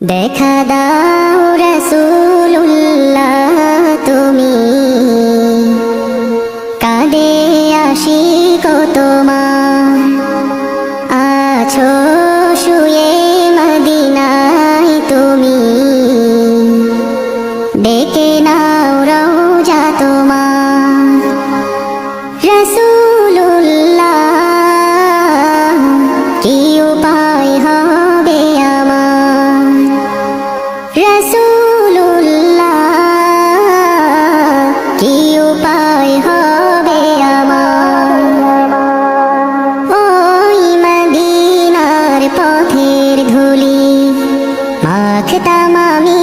দেখা দাও রাসূলুল্লাহ তুমি, কাঁদে আশিক তোমার, আছো শুয়ে মদিনায় তুমি, ডেকে নাও রওজা তোমার। রাসূলুল্লাহ কি উপায় হবে আমার, রাসূলুল্লাহ কি উপায় হবে আমার। ওই মদিনার পথের ধুলি মাখতাম আমি